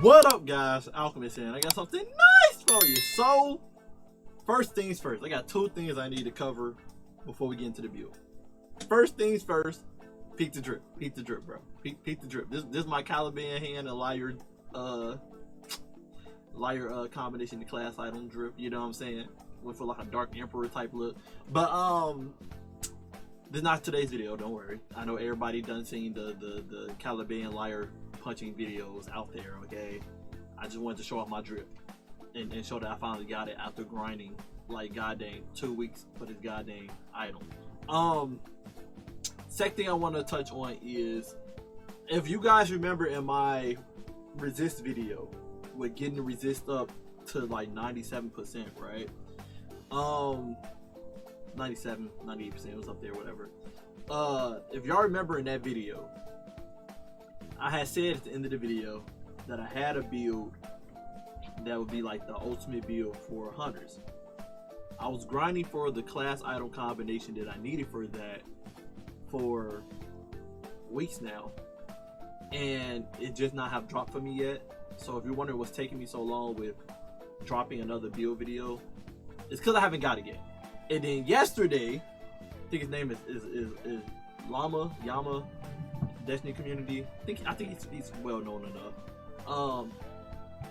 What up, guys? Alchemist here, and I got something nice for you. So, first things first, I got two things I need to cover before we get into the build. First things first, peek the drip. Peek the drip, bro. Peek the drip. This is my Caliban hand and liar combination to class item drip. You know what I'm saying? Went for like a Dark Emperor type look. But this is not today's video. Don't worry. I know everybody done seen the Caliban liar punching videos out there. Okay, I just wanted to show off my drip and show that I finally got it after grinding like goddamn 2 weeks for this goddamn item. Second thing I want to touch on is, if you guys remember in my resist video with getting the resist up to like 97%, right? 97, 98%, it was up there, whatever. If y'all remember in that video, I had said at the end of the video that I had a build that would be like the ultimate build for hunters. I was grinding for the class item combination that I needed for that for weeks now, and it just not have dropped for me yet. So if you're wondering what's taking me so long with dropping another build video, it's because I haven't got it yet. And then yesterday, I think his name is Yama Destiny Community. I think he's well known enough.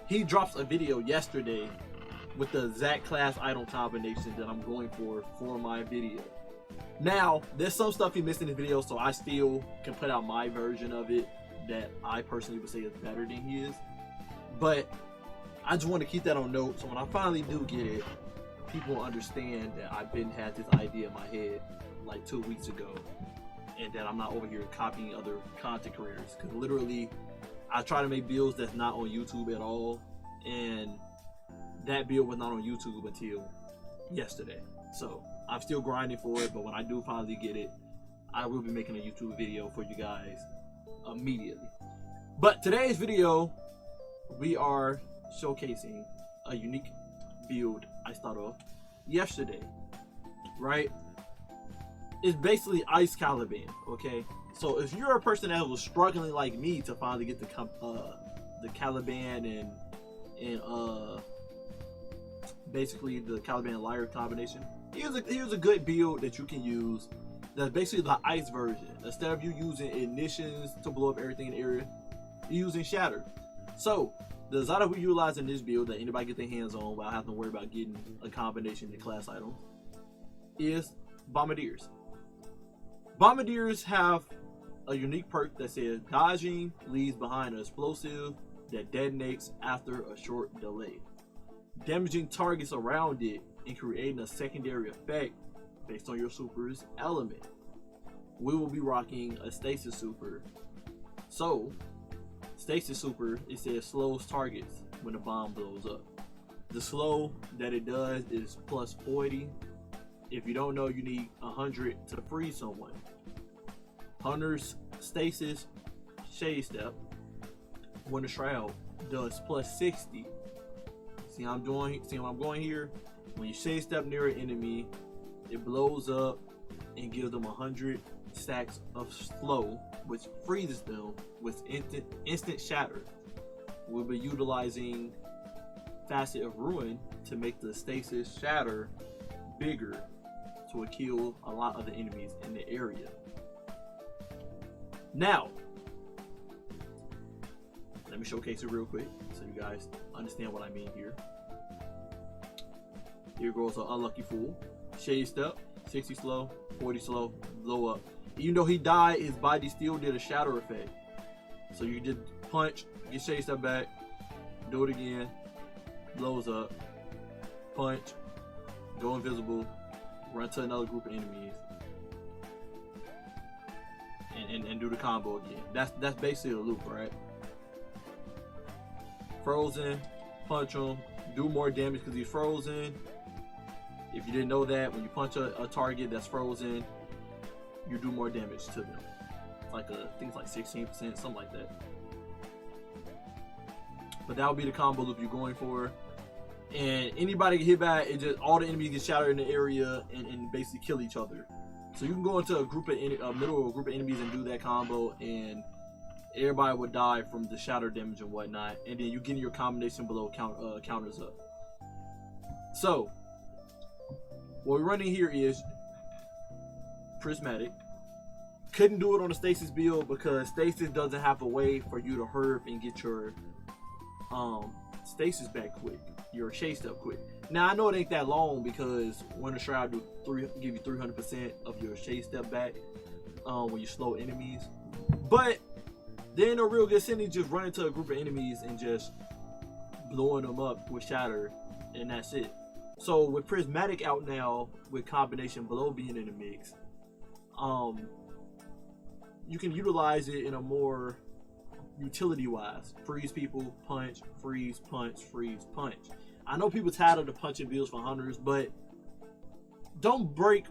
He drops a video yesterday with the exact class item combination that I'm going for my video. Now, there's some stuff he missed in his video, so I still can put out my version of it that I personally would say is better than his. But I just want to keep that on note, so when I finally do get it, people understand that I've been had this idea in my head like 2 weeks ago, and that I'm not over here copying other content creators. Because literally, I try to make builds that's not on YouTube at all, and that build was not on YouTube until yesterday. So I'm still grinding for it, but when I do finally get it, I will be making a YouTube video for you guys immediately. But today's video, we are showcasing a unique build I started off yesterday, right? It's basically Ice Caliban, okay? So if you're a person that was struggling like me to finally get the Caliban and basically the Caliban liar combination, here's a good build that you can use. That's basically the ice version. Instead of you using ignitions to blow up everything in the area, you're using shatter. So the Zada we utilize in this build that anybody get their hands on without having to worry about getting a combination of class items is Bombardiers. Bombardiers have a unique perk that says dodging leaves behind an explosive that detonates after a short delay, damaging targets around it and creating a secondary effect based on your super's element. We will be rocking a stasis super. So stasis super, it says slows targets when the bomb blows up. The slow that it does is plus 40. If you don't know, you need 100 to freeze someone. Hunter's stasis shade step, when the shroud does plus 60. See what I'm going here? When you shade step near an enemy, it blows up and gives them 100 stacks of slow, which freezes them with instant shatter. We'll be utilizing Facet of Ruin to make the stasis shatter bigger to kill a lot of the enemies in the area. Now, let me showcase it real quick so you guys understand what I mean here. Here goes an unlucky fool. Shade step, 60 slow, 40 slow, blow up. Even though he died, his body still did a shatter effect. So you just punch, get shade step back, do it again, blows up, punch, go invisible, run to another group of enemies, and do the combo again. That's basically the loop, right? Frozen, punch him, do more damage because he's frozen. If you didn't know that, when you punch a target that's frozen, you do more damage to them. Like I think it's like 16%, something like that. But that would be the combo loop you're going for. And anybody get hit by it, just all the enemies get shattered in the area and basically kill each other. So you can go into a group of middle of a group of enemies and do that combo, and everybody would die from the shatter damage and whatnot, and then you get your combination below counters up. So what we're running here is Prismatic. Couldn't do it on the stasis build because stasis doesn't have a way for you to herb and get your stasis back quick, your shade step quick. Now I know it ain't that long because Winter Shroud give you 300% of your shade step back when you slow enemies, but there ain't no real good sense just running to a group of enemies and just blowing them up with shatter, and that's it. So with Prismatic out now, with combination below being in the mix, you can utilize it in a more utility wise. Freeze people, punch, freeze, punch, freeze, punch. I know people tired of the punching builds for hunters, but don't break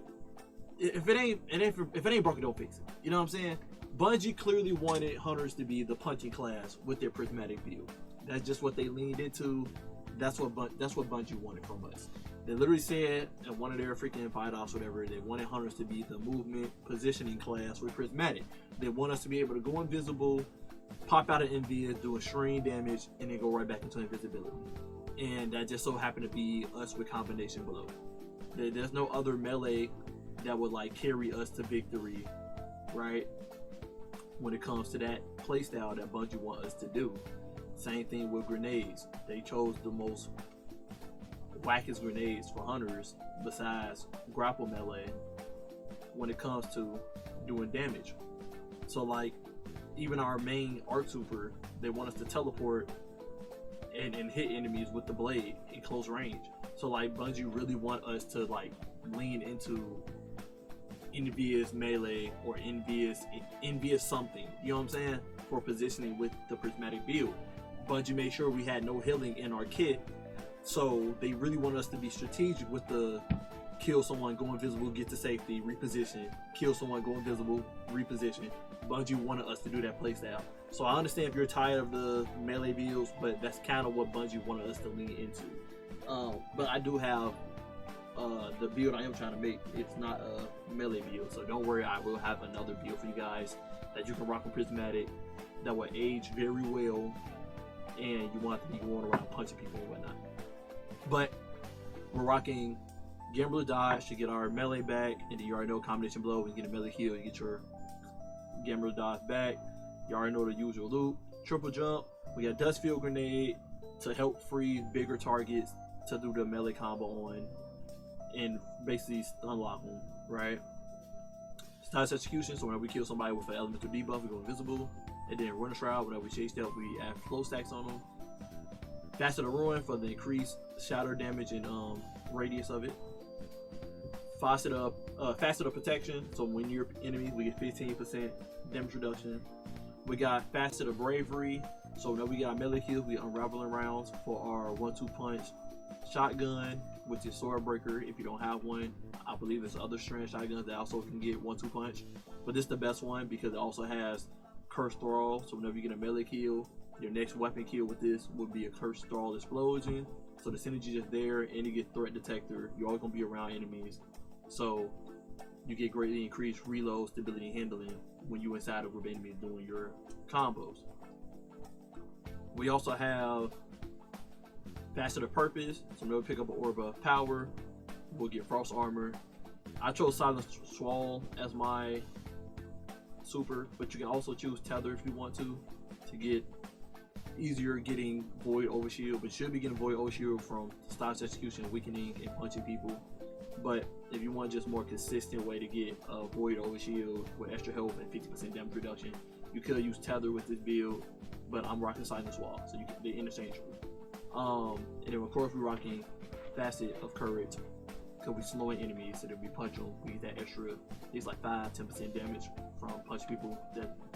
if it ain't broken, don't fix it. You know what I'm saying? Bungie clearly wanted hunters to be the punching class with their Prismatic build. That's just what they leaned into. That's what Bungie wanted from us. They literally said in one of their freaking fight offs, whatever, they wanted hunters to be the movement positioning class with Prismatic. They want us to be able to go invisible, pop out of invis, do extreme damage, and then go right back into invisibility. And that just so happened to be us with combination below. There's no other melee that would like carry us to victory, right? When it comes to that playstyle that Bungie want us to do. Same thing with grenades. They chose the most wackest grenades for hunters besides grapple melee when it comes to doing damage. So like even our main arc super, they want us to teleport and hit enemies with the blade in close range. So like Bungie really want us to like lean into envious melee or envious something, you know what I'm saying, for positioning with the Prismatic build. Bungie made sure we had no healing in our kit, so they really want us to be strategic with the kill someone, go invisible, get to safety, reposition, kill someone, go invisible, reposition. Bungie wanted us to do that playstyle. So I understand if you're tired of the melee builds, but that's kind of what Bungie wanted us to lean into. But I do have the build I am trying to make. It's not a melee build, so don't worry, I will have another build for you guys that you can rock with Prismatic that will age very well, and you want to be going around punching people and whatnot. But we're rocking Gambler Dodge to get our melee back, and then you already know combination blow, and get a melee heal, you get your Gambler Dodge back. You already know the usual loot. Triple jump, we got Dust Field Grenade to help free bigger targets to do the melee combo on and basically unlock them, right? Status execution, so whenever we kill somebody with an elemental debuff, we go invisible. And then Runner Shroud, whenever we chase stealth, we add flow stacks on them. Faster to Ruin for the increased shatter damage and radius of it. Faster to Protection, so when you're enemy, we get 15% damage reduction. We got Faster to Bravery, so whenever we got our melee kills, we unraveling rounds for our 1-2 punch shotgun, which is sword breaker. If you don't have one, I believe there's other strand shotguns that also can get 1-2 punch, but this is the best one because it also has Cursed Thrall. So whenever you get a melee kill, your next weapon kill with this would be a Cursed Thrall explosion. So the synergy is there, and you get threat detector. You're always gonna be around enemies, so you get greatly increased reload, stability, and handling when you're inside a group of enemies doing your combos. We also have Faster to Purpose, so whenever we pick up an Orb of Power, we'll get Frost Armor. I chose Silent Swall as my super, but you can also choose Tether if you want to get easier getting Void Overshield, but you should be getting Void Overshield from Status Execution, Weakening, and punching people. But if you want just more consistent way to get a Void Overshield with extra health and 50% damage reduction, you could use Tether with this build, but I'm rocking Silent Swall, so they're interchangeable. And then of course we're rocking Facet of Courage, because we slowing enemies, so that we punch them, we get that extra, it's like 5-10% damage from punch people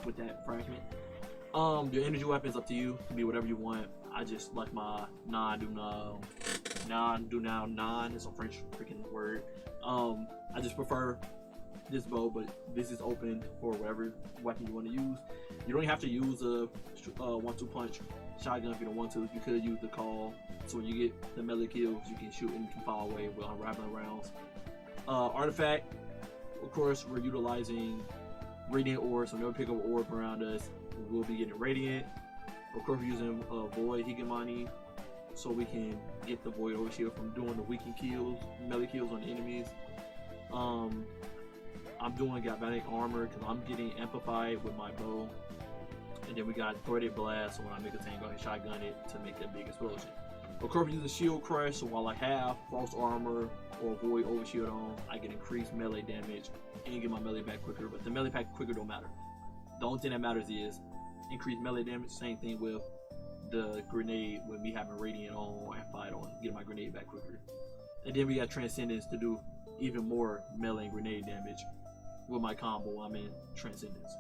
with that fragment. Your energy weapons up to you, it can be whatever you want. I just like my non, it's a French freaking word. I just prefer this bow, but this is open for whatever weapon you want to use. You don't have to use a 1-2 punch shotgun if you don't want to. You could use the call, so when you get the melee kills, you can shoot and you can fire away with unraveling rounds. Artifact, of course, we're utilizing Radiant Orb, so whenever we pick up an orb around us, we'll be getting Radiant. Of course, we're using Void Hegemony, so we can get the Void Overshield from doing the weakened kills, melee kills on the enemies. I'm doing Galvanic Armor because I'm getting amplified with my bow. And then we got Threaded Blast, so when I make a tank, I can shotgun it to make that big explosion. Of course, we use a Shield Crush, so while I have Frost Armor or Void Overshield on, I can increase melee damage and get my melee back quicker, but the melee back quicker don't matter. The only thing that matters is increase melee damage. Same thing with the grenade with me having Radiant on or Amplified on, get my grenade back quicker. And then we got Transcendence to do even more melee and grenade damage with my combo. I'm in Transcendence.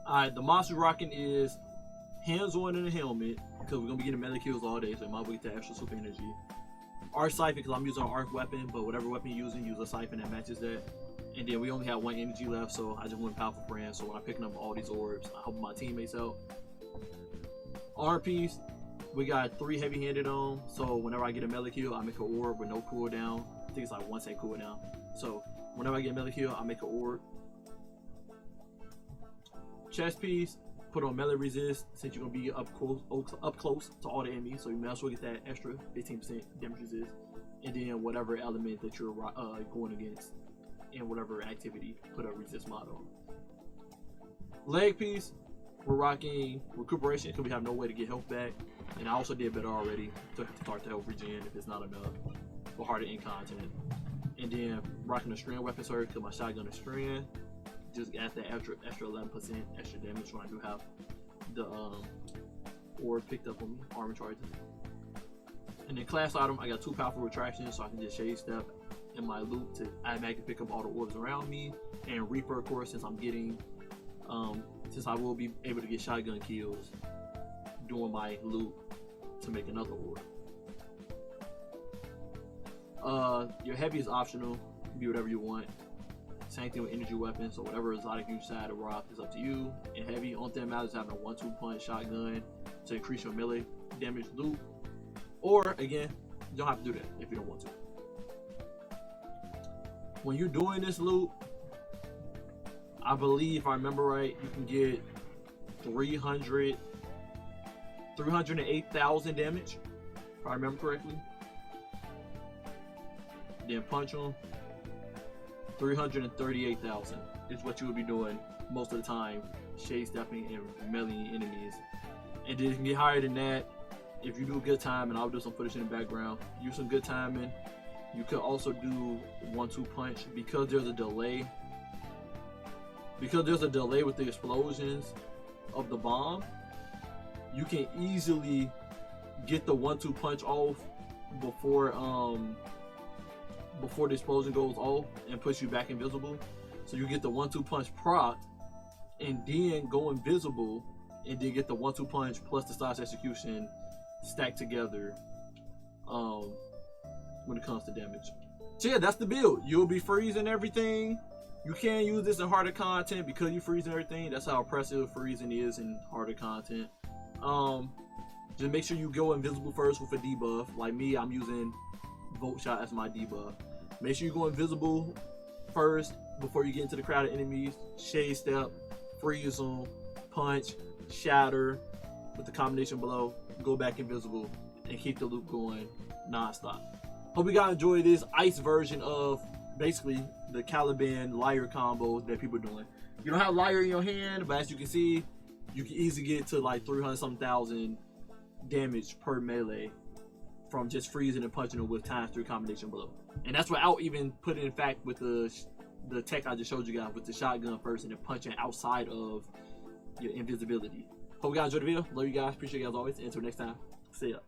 Alright, the monster rocking is hands-on in the helmet because we're gonna be getting melee kills all day, so we might get that extra super energy. Arc Siphon because I'm using an arc weapon, but whatever weapon you're using, use a siphon that matches that. And then we only have 1 energy left, so I just went Powerful Friend. So when I'm picking up all these orbs, I help my teammates out. Arm piece, we got 3 heavy-handed on, so whenever I get a melee kill, I make an orb with no cooldown. I think it's like 1 second cooldown. So whenever I get a melee kill, I make an orb. Chest piece, put on melee resist since you're gonna be up close to all the enemies, so you might as well get that extra 15% damage resist. And then whatever element that you're going against in whatever activity, put a resist mod on. Leg piece, we're rocking recuperation because we have no way to get health back, and I also did better already to start the health regen if it's not enough for harder end content. And then rocking a strand weapon surge because my shotgun is strand. Just add that extra 11% extra damage when I do have the orb picked up on me, armor charges. And then class item, I got 2 powerful retractions, so I can just shade step in my loop to automatically pick up all the orbs around me. And Reaper, of course, since I'm getting, since I will be able to get shotgun kills doing my loop to make another orb. Your heavy is optional, be whatever you want. Same thing with energy weapons, so whatever exotic you decide to rock is up to you. And heavy, only thing that matters is having a 1-2 punch shotgun to increase your melee damage loop. Or again, you don't have to do that if you don't want to. When you're doing this loop, I believe if I remember right, you can get 308,000 damage, if I remember correctly. Then punch them. 338,000 is what you would be doing most of the time, shade stepping and meleeing enemies. And then you can get higher than that if you do good time, and I'll do some footage in the background. Use some good timing. You could also do 1-2 punch because there's a delay. Because there's a delay with the explosions of the bomb, you can easily get the 1-2 punch off before the explosion goes off and puts you back invisible. So you get the 1-2 punch proc and then go invisible, and then get the 1-2 punch plus the slash execution stacked together when it comes to damage. So yeah, that's the build. You'll be freezing everything. You can use this in harder content because you freezing everything. That's how oppressive freezing is in harder content. Just make sure you go invisible first with a debuff. Like me, I'm using Volt Shot as my debuff. Make sure you go invisible first before you get into the crowd of enemies. Shade step, freeze them, punch, shatter with the combination below, go back invisible, and keep the loop going non-stop. Hope you guys enjoy this ice version of basically the Caliban Liar combo that people are doing. You don't have Liar in your hand, but as you can see, you can easily get to like 300-something thousand damage per melee from just freezing and punching them with ×3 combination below. And that's without even putting in fact with the tech I just showed you guys with the shotgun first and then punching outside of your invisibility. Hope you guys enjoyed the video. Love you guys. Appreciate you guys always. Until next time, see ya.